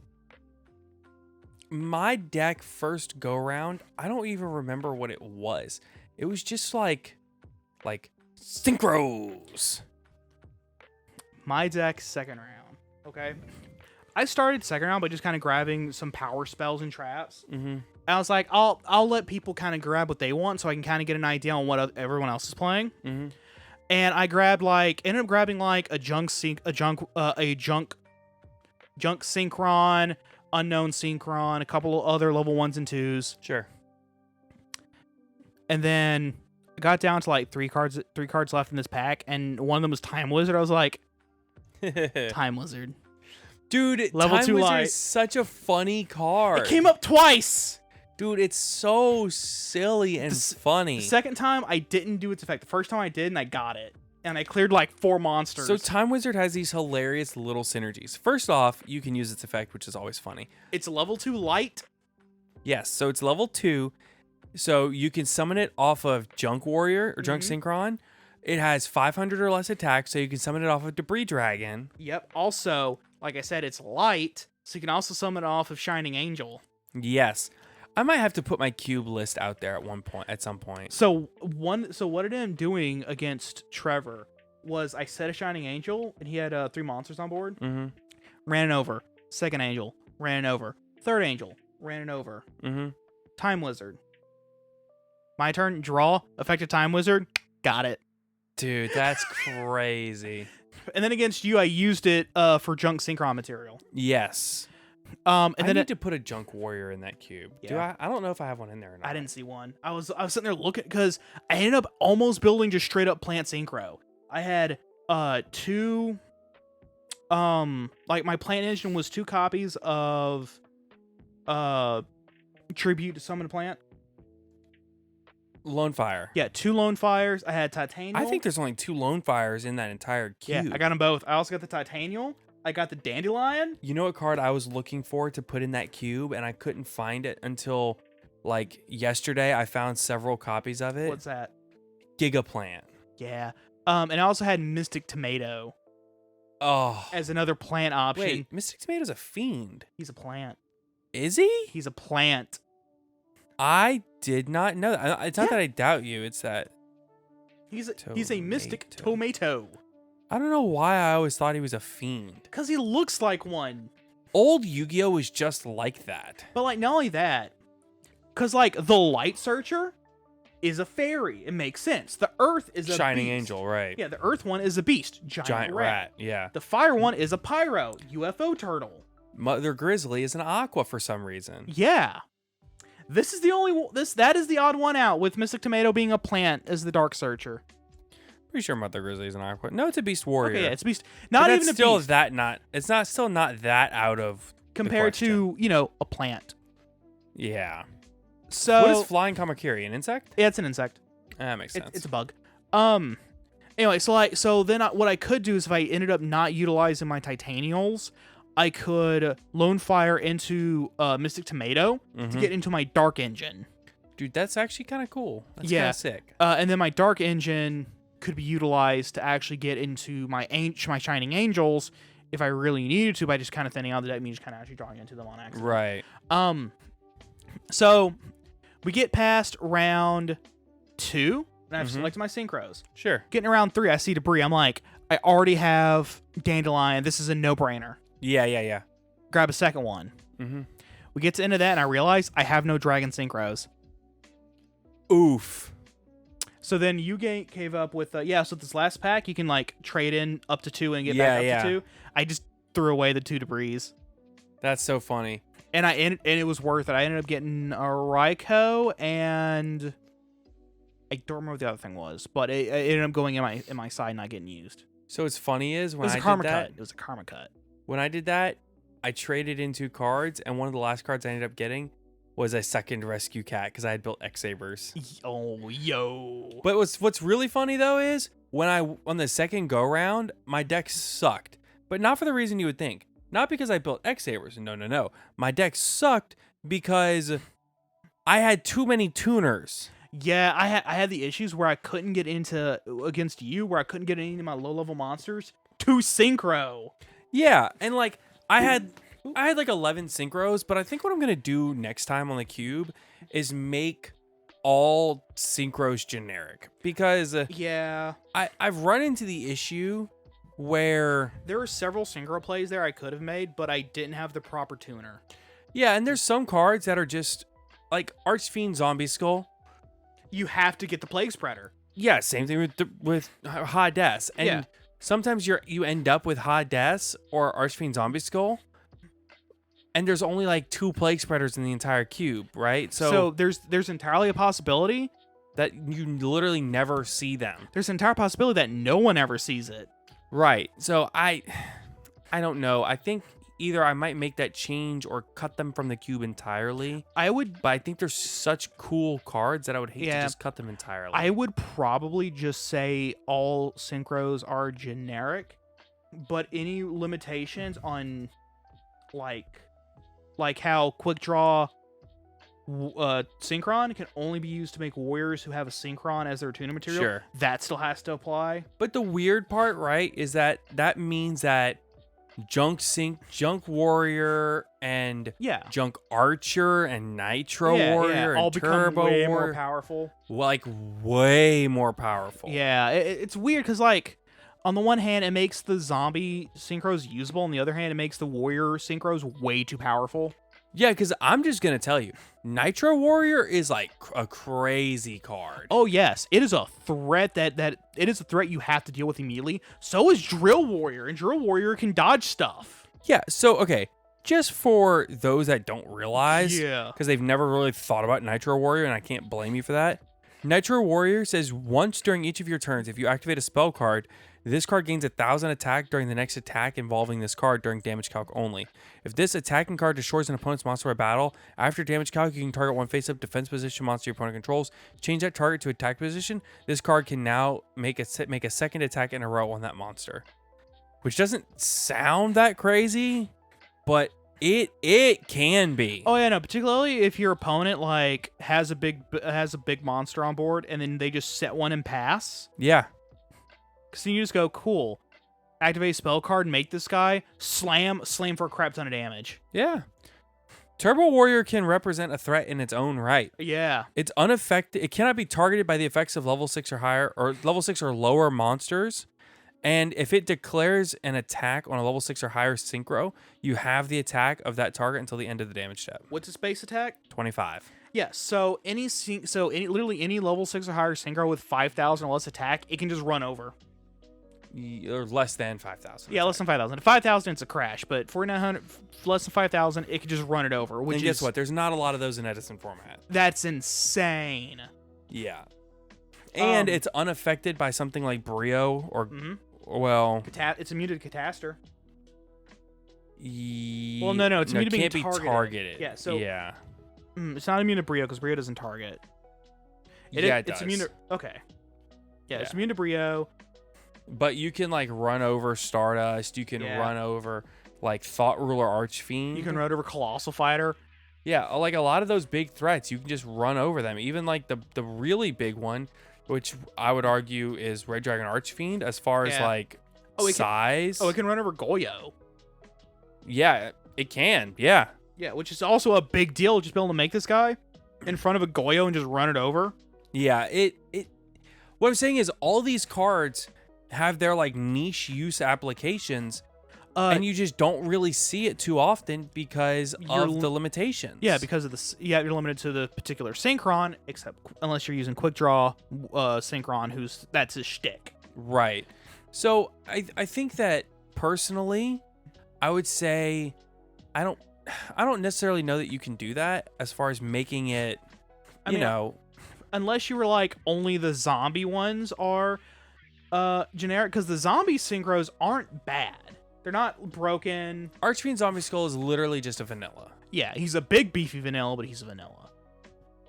my deck first go round, I don't even remember what it was. It was just like synchros. My deck second round. Okay. I started second round by just kind of grabbing some power spells and traps. Mm-hmm. I was like, I'll let people kind of grab what they want so I can kind of get an idea on what everyone else is playing. Mm-hmm. And I grabbed ended up grabbing like a junk synchron, unknown synchron, a couple of other level 1s and 2s. Sure. And then I got down to like three cards left in this pack, and one of them was Time Wizard. I was like, Time Wizard. Dude, Level Time 2 Wizard light. is such a funny card. It came up twice. Dude, it's so silly and funny. The second time I didn't do its effect. The first time I did, and I got it. And I cleared like 4 monsters. So Time Wizard has these hilarious little synergies. First off, you can use its effect, which is always funny. It's level 2 light. Yes, so it's level 2. So you can summon it off of Junk Warrior or Junk Mm-hmm. Synchron. It has 500 or less attack, so you can summon it off of Debris Dragon. Yep. Also, like I said, it's light, so you can also summon it off of Shining Angel. Yes. I might have to put my cube list out there at some point. So what I ended up doing against Trevor was I set a Shining Angel, and he had 3 monsters on board. Mm-hmm. Ran it over. Second Angel. Ran it over. Third Angel. Ran it over. Mm-hmm. Time Wizard. My turn. Draw. Effective Time Wizard. Got it. Dude, that's crazy. And then against you, I used it for Junk Synchron material. Yes. And I then need to put a Junk Warrior in that cube. Do Yeah. I don't know if I have one in there or not. I didn't see one. I was sitting there looking because I ended up almost building just straight up plant synchro. I had 2 like my plant engine was 2 copies of Tribute to Summon a Plant. Lone Fire. Yeah, 2 Lone Fires. I had Titanial. I think there's only 2 Lone Fires in that entire cube. Yeah, I got them both. I also got the Titanial. I got the Dandelion. You know what card I was looking for to put in that cube, and I couldn't find it until like yesterday. I found several copies of it. What's that? Gigaplant. Yeah. And I also had Mystic Tomato Oh. as another plant option. Wait, Mystic Tomato's a fiend. He's a plant. Is he? He's a plant. I did not know that. It's not Yeah. that I doubt you. It's that He's a Mystic Tomato. I don't know why I always thought he was a fiend. Because he looks like one. Old Yu-Gi-Oh was just like that. But, like, not only that. Because, like, the Light Searcher is a fairy. It makes sense. The Earth is a Shining beast. Angel, right? Yeah, the Earth one is a beast. Giant rat. Yeah. The fire one is a pyro. UFO turtle. Mother Grizzly is an aqua for some reason. Yeah. This is the only that is the odd one out, with Mystic Tomato being a plant as the Dark Searcher. Pretty sure Mother Grizzly is an aqua. No, it's a beast warrior. Okay, yeah, it's beast. But Not that's even a still beast that it's not still not that out of compared the to, a plant. yeah. So What is flying kamakiri? An insect? yeah, it's an insect. That makes sense. It's a bug. Anyway, so then what I could do is, if I ended up not utilizing my Titanials, I could Lone Fire into Mystic Tomato to get into my Dark Engine. Dude, that's actually kind of cool. That's Yeah. kind of sick. And then my Dark Engine could be utilized to actually get into my Shining Angels if I really needed to, by just kind of thinning out the deck, me just kind of actually drawing into them on accident. Right. So we get past round 2, and I've selected my synchros. Sure. Getting around 3, I see debris. I'm like, I already have Dandelion. This is a no-brainer. Yeah. Grab a second one. Mm-hmm. We get to the end of that, and I realize I have no Dragon Synchros. Oof. So then you cave up with so this last pack you can trade in up to 2 and get back up to 2. I just threw away the 2 debris, That's so funny. and it was worth it. I ended up getting a Raikou, and I don't remember what the other thing was, but it ended up going in my side, not getting used. So what's funny is when It was I a karma did that, cut. It was a karma cut. when I did that, I traded in 2 cards, and one of the last cards I ended up getting was a second rescue cat because I had built X-Sabers. Oh, yo. But what's really funny though is on the second go round, my deck sucked, but not for the reason you would think. Not because I built X-Sabers. No. My deck sucked because I had too many tuners. Yeah, I had the issues where I couldn't get into against you, where I couldn't get any of my low level monsters to synchro. Yeah, and I had 11 synchros, but I think what I'm gonna do next time on the cube is make all synchros generic, because Yeah, I've run into the issue where there were several synchro plays there I could have made, but I didn't have the proper tuner. yeah, and there's some cards that are just like Archfiend Zombie Skull. You have to get the Plague Spreader. Yeah, same thing with Hades, and Yeah. sometimes you end up with Hades or Archfiend Zombie Skull, and there's only 2 Plague Spreaders in the entire cube, right? So there's entirely a possibility. that you literally never see them. There's an entire possibility that no one ever sees it. Right. So I don't know. I think either I might make that change or cut them from the cube entirely. I would But I think there's such cool cards that I would hate Yeah. to just cut them entirely. I would probably just say all synchros are generic, but any limitations on like how quick draw synchron can only be used to make warriors who have a synchron as their tuner material. Sure. That still has to apply. But the weird part, right, is that means that Junk Warrior and Yeah. Junk Archer and Nitro Yeah, Warrior all and become Turbo way more Warrior, powerful. way more powerful. Yeah, it's weird because on the one hand it makes the zombie synchros usable, on the other hand it makes the warrior synchros way too powerful. Yeah, because I'm just gonna tell you, Nitro Warrior is a crazy card. Oh yes, it is a threat that it is a threat you have to deal with immediately. So is Drill Warrior, and Drill Warrior can dodge stuff. Yeah, so okay, just for those that don't realize, Yeah. because they've never really thought about Nitro Warrior, and I can't blame you for that. Nitro Warrior says once during each of your turns, if you activate a spell card, this card gains 1,000 attack during the next attack involving this card during damage calc only. If this attacking card destroys an opponent's monster by battle, after damage calc, you can target one face-up defense position monster your opponent controls. Change that target to attack position. This card can now make a second attack in a row on that monster. Which doesn't sound that crazy, but it can be. Oh yeah, no, particularly if your opponent has a big monster on board and then they just set one and pass. Yeah. Because you just go, cool, activate a spell card, make this guy slam for a crap ton of damage. Yeah. Turbo Warrior can represent a threat in its own right. Yeah. It's unaffected. It cannot be targeted by the effects of level 6 or higher or level 6 or lower monsters. And if it declares an attack on a level 6 or higher synchro, you have the attack of that target until the end of the damage step. What's its base attack? 25. Yeah, so literally any level 6 or higher synchro with 5,000 or less attack, it can just run over. Or less than 5,000. Yeah, less than 5,000. 5,000, it's a crash, but 4,900, less than 5,000, it can just run it over. Which And guess what? There's not a lot of those in Edison format. That's insane. Yeah. And it's unaffected by something like Brio or, well... It's immune to Catastor. Well, Well, no, it's immune to being can't be targeted. Yeah, so... Yeah. It's not immune to Brio, because Brio doesn't target. It It's does. immune to... Okay. Yeah, it's Yeah. immune to Brio. But you can, like, run over Stardust. You can run over, like, Thought Ruler Archfiend. You can run over Colossal Fighter. Yeah, like, a lot of those big threats, you can just run over them. Even, like, the really big one, which I would argue is Red Dragon Archfiend, as far as, like, size. It can run over Goyo. Yeah, it can. Yeah. Yeah, which is also a big deal, just being able to make this guy in front of a Goyo and just run it over. Yeah, what I'm saying is all these cards have their, like, niche use applications, and you just don't really see it too often because of the limitations. Yeah, because of you're limited to the particular Synchron, unless you're using Quick Draw Synchron, that's his shtick. Right. So I think that personally, I would say I don't necessarily know that you can do that as far as making it, unless you were like only the zombie ones are generic, because the zombie synchros aren't bad. They're not broken. Archfiend Zombie Skull is literally just a vanilla. Yeah, he's a big beefy vanilla, but he's a vanilla.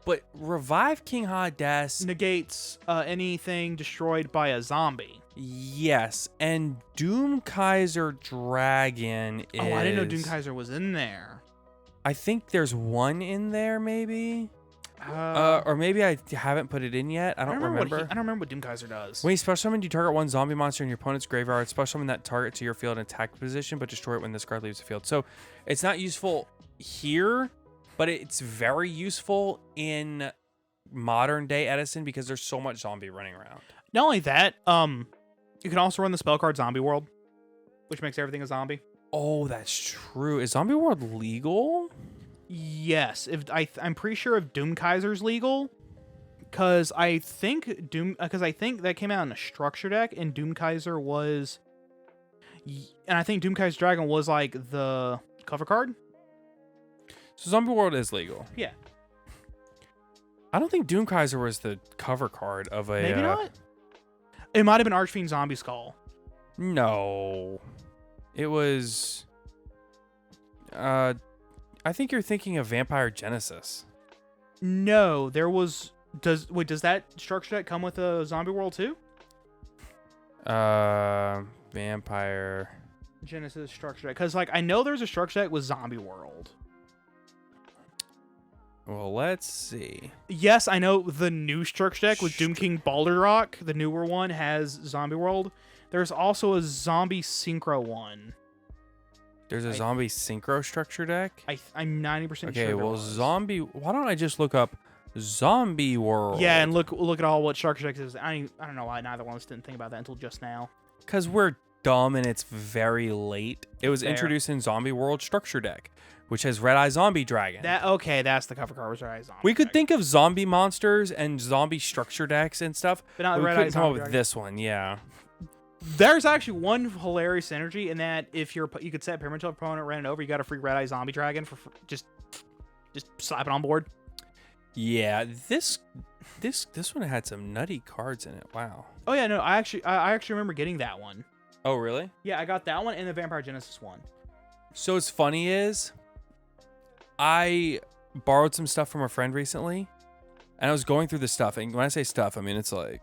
But Revive King Hades negates anything destroyed by a zombie. Yes, and Doom Kaiser Dragon is... Oh, I didn't know Doom Kaiser was in there. I think there's one in there, maybe? Or maybe I haven't put it in yet. I don't remember. I don't remember what Doom Kaiser does. When you special summon, you target one zombie monster in your opponent's graveyard. Special summon that target to your field in attack position, but destroy it when this card leaves the field. So it's not useful here, but it's very useful in modern day Edison because there's so much zombie running around. Not only that, you can also run the spell card Zombie World, which makes everything a zombie. Oh, that's true. Is Zombie World legal? Yes, I'm pretty sure if Doom Kaiser's legal, because I think that came out in a structure deck, and Doom Kaiser was, and I think Doom Kaiser Dragon was like the cover card. So Zombie World is legal. Yeah. I don't think Doom Kaiser was the cover card of a. Maybe not. It might have been Archfiend Zombie Skull. No, it was. I think you're thinking of Vampire Genesis. No, there was. Does that structure deck come with a Zombie World too? Vampire Genesis structure deck, because like I know there's a structure deck with Zombie World. Well, let's see. Yes, I know the new structure deck with Doom King Balderrock, the newer one, has Zombie World. There's also a Zombie Synchro one. There's a Zombie Synchro structure deck? I'm 90% sure. Okay, well, Zombie... Why don't I just look up Zombie World? Yeah, and look at all what structure decks is. I don't know why neither one of us didn't think about that until just now. Because we're dumb and it's very late. It was introduced in Zombie World structure deck, which has Red Eye Zombie Dragon. That's the cover card. Was Red Eye Zombie. We could think of zombie monsters and zombie structure decks and stuff, but not we Red Eye couldn't come up Zombie with Dragon. this one. Yeah. There's actually one hilarious synergy in that if you could set Pyramid opponent, ran it over, you got a free Red Eye Zombie Dragon for just slap it on board. Yeah, this one had some nutty cards in it. Wow. Oh yeah, no, I actually remember getting that one. Oh really? Yeah, I got that one and the Vampire Genesis one. So what's funny is I borrowed some stuff from a friend recently, and I was going through the stuff. And when I say stuff, I mean it's a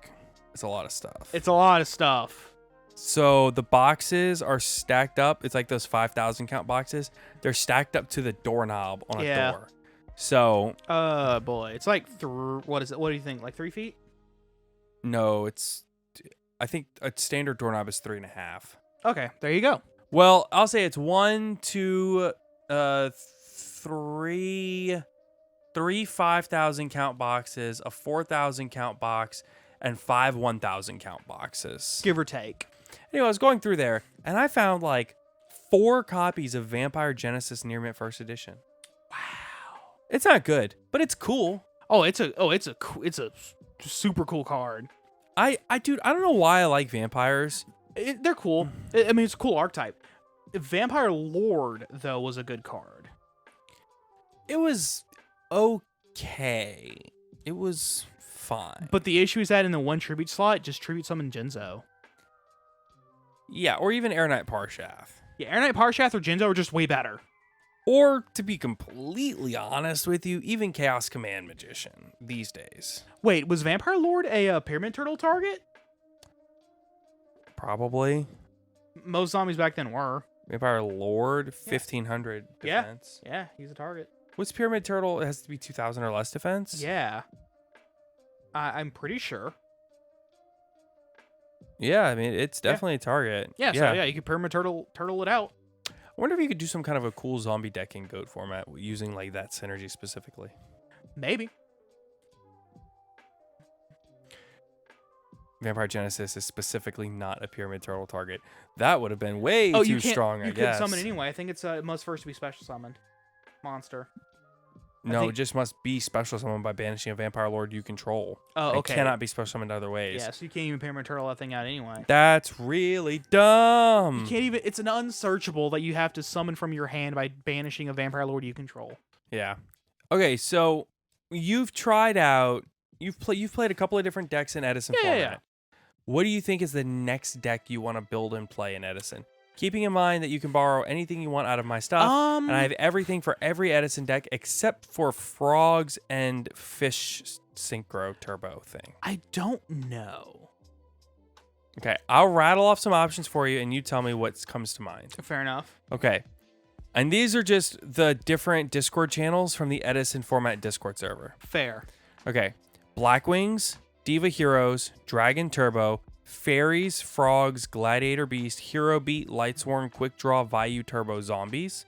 lot of stuff. It's a lot of stuff. So the boxes are stacked up. It's like those 5,000 count boxes. They're stacked up to the doorknob on a door. So. Boy, it's like what is it? What do you think? Like 3 feet? No, I think a standard doorknob is 3.5. Okay, there you go. Well, I'll say it's 1, 2, 3 5,000 count boxes, a 4,000 count box, and 5 1,000 count boxes. Give or take. Anyway, I was going through there, and I found like 4 copies of Vampire Genesis Near Mint First Edition. Wow. It's not good, but it's cool. It's a super cool card. Dude, I don't know why I like vampires. They're cool. I mean, it's a cool archetype. Vampire Lord, though, was a good card. It was okay. It was fine. But the issue is that in the 1 tribute slot, just tribute summon Jinzo. Yeah, or even Air Knight Parshath. Yeah, Air Knight Parshath or Jinzo are just way better. Or, to be completely honest with you, even Chaos Command Magician these days. Wait, was Vampire Lord a Pyramid Turtle target? Probably. Most zombies back then were. Vampire Lord, 1500 defense. Yeah, he's a target. What's Pyramid Turtle? It has to be 2000 or less defense? Yeah. I'm pretty sure. Yeah, I mean, it's definitely a target. Yeah, so yeah, you could Pyramid Turtle it out. I wonder if you could do some kind of a cool zombie deck in GOAT format using like that synergy specifically. Maybe. Vampire Genesis is specifically not a Pyramid Turtle target. That would have been way too strong, I guess. You could summon anyway. I think it must first be special summoned. Monster. No, it just must be special summoned by banishing a Vampire Lord you control. Oh, okay. It cannot be special summoned other ways. Yeah, so you can't even Pyramid Turtle that thing out anyway. That's really dumb. You can't even... It's an unsearchable that you have to summon from your hand by banishing a Vampire Lord you control. Yeah. Okay, so you've tried out... You've played a couple of different decks in Edison format. Yeah. What do you think is the next deck you want to build and play in Edison? Keeping in mind that you can borrow anything you want out of my stuff, and I have everything for every Edison deck except for frogs and fish synchro turbo thing. I don't know. Okay, I'll rattle off some options for you, and you tell me what comes to mind. Fair enough. Okay, and these are just the different Discord channels from the Edison format Discord server. Fair. Okay, Blackwings, Diva Heroes, Dragon Turbo, Fairies, Frogs, Gladiator Beast, Hero Beat, Lightsworn, Quick Draw, Vayu Turbo, Zombies.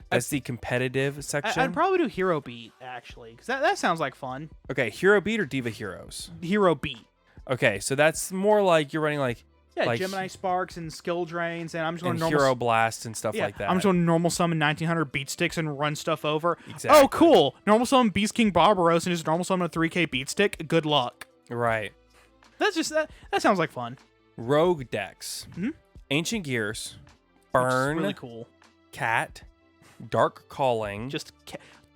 That's the competitive section. I'd probably do Hero Beat, actually, because that sounds like fun. Okay, Hero Beat or Diva Heroes? Hero Beat. Okay, so that's more like you're running like... Yeah, like Gemini Sparks and Skill Drains, and I'm just going to Hero Blast and stuff like that. I'm just going to normal summon 1900 Beat Sticks and run stuff over. Exactly. Oh, cool. Normal summon Beast King Barbaros and just normal summon a 3k Beat Stick. Good luck. Right. That's just... That sounds like fun. Rogue decks. Mm-hmm. Ancient Gears. Burn. Really cool. Cat. Dark Calling.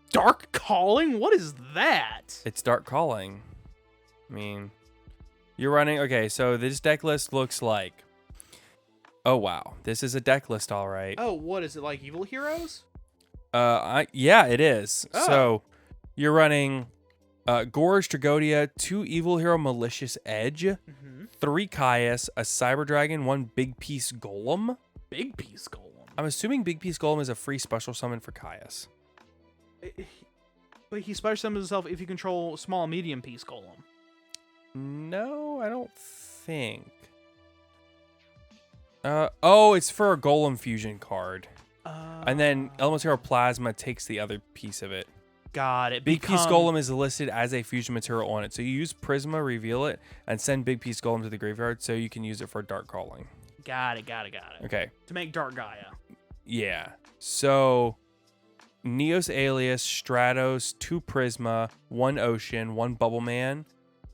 Dark Calling? What is that? It's Dark Calling. I mean, you're running... Okay, so this deck list looks like... Oh, wow. This is a deck list, all right. Oh, what is it, like Evil Heroes? Yeah, it is. Oh. So, you're running Gorge Tragodia, 2 Evil Hero Malicious Edge, 3 Caius, a Cyber Dragon, 1 Big Piece Golem. Big Piece Golem? I'm assuming Big Piece Golem is a free special summon for Caius. But he special summons himself if you control small medium piece Golem. No, I don't think. It's for a Golem Fusion card. And then Elemental Hero Plasma takes the other piece of it. Got it. Big Piece Golem is listed as a fusion material on it. So you use Prisma, reveal it, and send Big Piece Golem to the graveyard so you can use it for Dark Calling. Got it. Okay. To make Dark Gaia. Yeah. So Neos Alias, Stratos, 2 Prisma, 1 Ocean, 1 Bubble Man,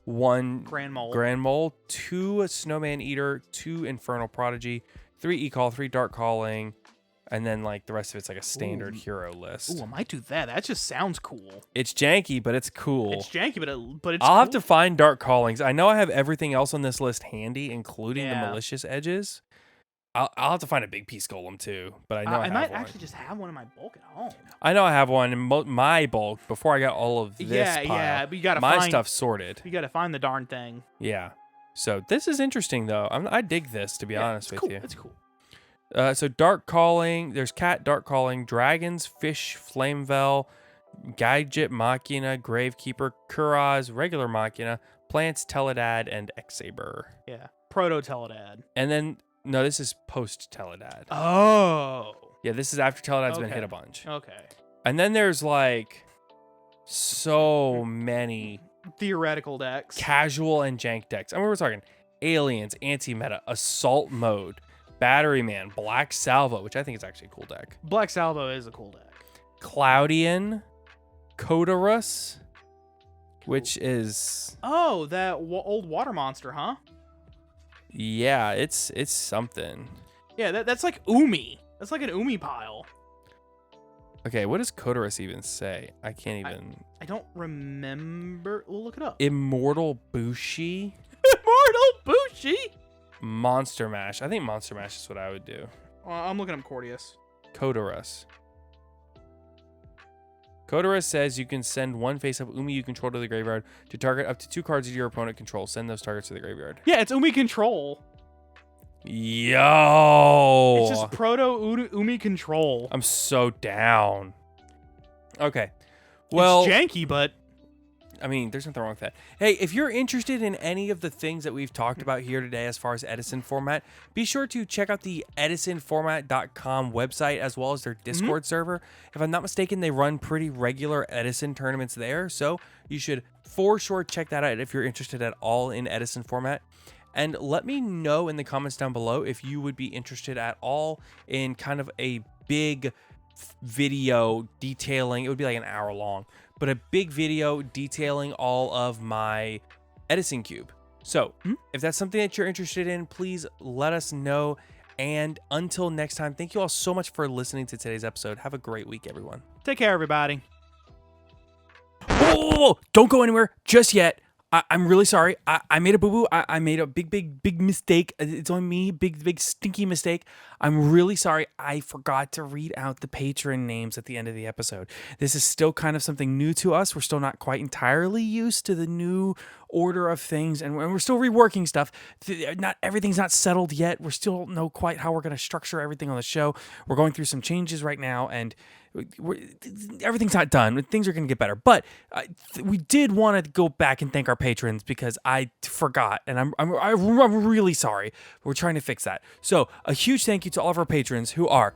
1 Grand Mole, 2 Snowman Eater, 2 Infernal Prodigy, 3 E-Call, 3 Dark Calling, and then like the rest of it's like a standard hero list. Ooh, I might do that. That just sounds cool. It's janky, but it's cool. It's janky, but it's I'll cool. have to find Dark Callings. I know I have everything else on this list handy, including the Malicious Edges. I'll have to find a Big Piece Golem too, but I know I have might one. actually just have one in my bulk at home. I know I have one in my bulk before I got all of this pile. Yeah, but you gotta my find... stuff sorted. You gotta find the darn thing. Yeah. So this is interesting, though. I dig this, to be honest with you. It's cool. So Dark Calling, there's Cat, Dark Calling, Dragons, Fish, Flamvell, Gadget, Machina, Gravekeeper, Kuraz, Regular Machina, Plants, Teledad, and X-Saber. Yeah. Proto-Teledad. And then, no, this is post-Teledad. Oh. Yeah, this is after Teledad's been hit a bunch. Okay. And then there's like so many theoretical decks. Casual and jank decks. I mean, we're talking Aliens, Anti-Meta, Assault Mode, Battery Man, Black Salvo, which I think is actually a cool deck. Black Salvo is a cool deck. Cloudian, Cotorus, which is Oh, that old water monster, huh? yeah, it's something. Yeah, that's like Umi. That's like an Umi pile. Okay, what does Cotorus even say? I can't even. I don't remember. We'll look it up. Immortal Bushi, Immortal Bushi. Monster Mash. I think Monster Mash is what I would do. I'm looking up Cordius. Cotorus. Cotorus says you can send one face-up Umi you control to the graveyard to target up to 2 cards that your opponent controls. Send those targets to the graveyard. Yeah, it's Umi Control. Yo! It's just proto Umi Control. I'm so down. Okay. Well, it's janky, but I mean, there's nothing wrong with that. Hey, if you're interested in any of the things that we've talked about here today as far as Edison format, be sure to check out the edisonformat.com website as well as their Discord server. If I'm not mistaken, they run pretty regular Edison tournaments there, so you should for sure check that out if you're interested at all in Edison format. And let me know in the comments down below if you would be interested at all in kind of a big video detailing. It would be like an hour long, but a big video detailing all of my Edison cube. So if that's something that you're interested in, please let us know. And until next time, thank you all so much for listening to today's episode. Have a great week, everyone. take care, everybody. Oh, don't go anywhere just yet. I'm really sorry. I made a boo-boo. I made a big mistake. It's on me. Big stinky mistake. I'm really sorry. I forgot to read out the patron names at the end of the episode. This is still kind of something new to us. We're still not quite entirely used to the new order of things, and we're still reworking stuff. Not everything's not settled yet. We still don't know quite how we're going to structure everything on the show. We're going through some changes right now, and everything's not done. Things are going to get better, but we did want to go back and thank our patrons because I forgot, and I'm really sorry. We're trying to fix that. So a huge thank you to all of our patrons who are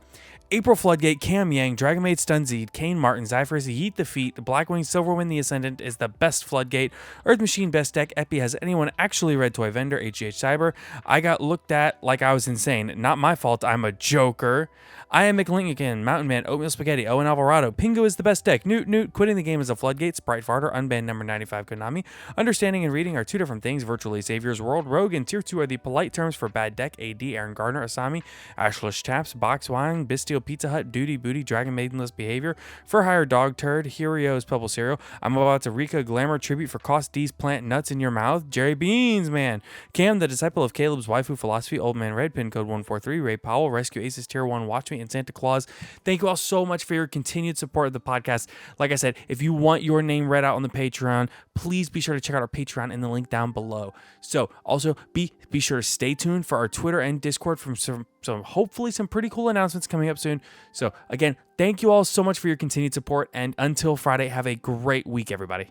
April Floodgate, Cam Yang, Dragonmaid Stunzeed, Kane Martin, Zyphers, Yeet the Feet, Blackwing, Silverwind the Ascendant is the best Floodgate, Earth Machine Best Deck, Epi Has Anyone Actually Read Toy Vendor, HGH Cyber, I got looked at like I was insane, not my fault, I'm a joker, I Am McLingan, Mountain Man, Oatmeal Spaghetti, Owen Alvarado, Pingu is the best deck, Newt, Quitting the Game is a Floodgate, Sprite Farter, Unbanned number 95 Konami, Understanding and Reading are two different things, Virtually Savior's World, Rogue and Tier 2 are the polite terms for bad deck, AD, Aaron Gardner, Asami, Ashlish Taps, Box Wine, Bisteel Pizza Hut, Duty Booty, Dragon Maidenless Behavior, For Hire Dog Turd, Heroes Pebble Cereal, I'm about to Rika Glamour Tribute for Cost D's Plant Nuts in Your Mouth, Jerry Beans, man, Cam, the Disciple of Caleb's Waifu Philosophy, Old Man Red, Pin Code 143, Ray Powell, Rescue Aces Tier 1, Watch Me, and Santa Claus. Thank you all so much for your continued support of the podcast. Like I said, if you want your name read out on the Patreon, please be sure to check out our Patreon in the link down below. So also be sure to stay tuned for our Twitter and Discord from some hopefully some pretty cool announcements coming up soon. So again, thank you all so much for your continued support, and until Friday, have a great week, everybody.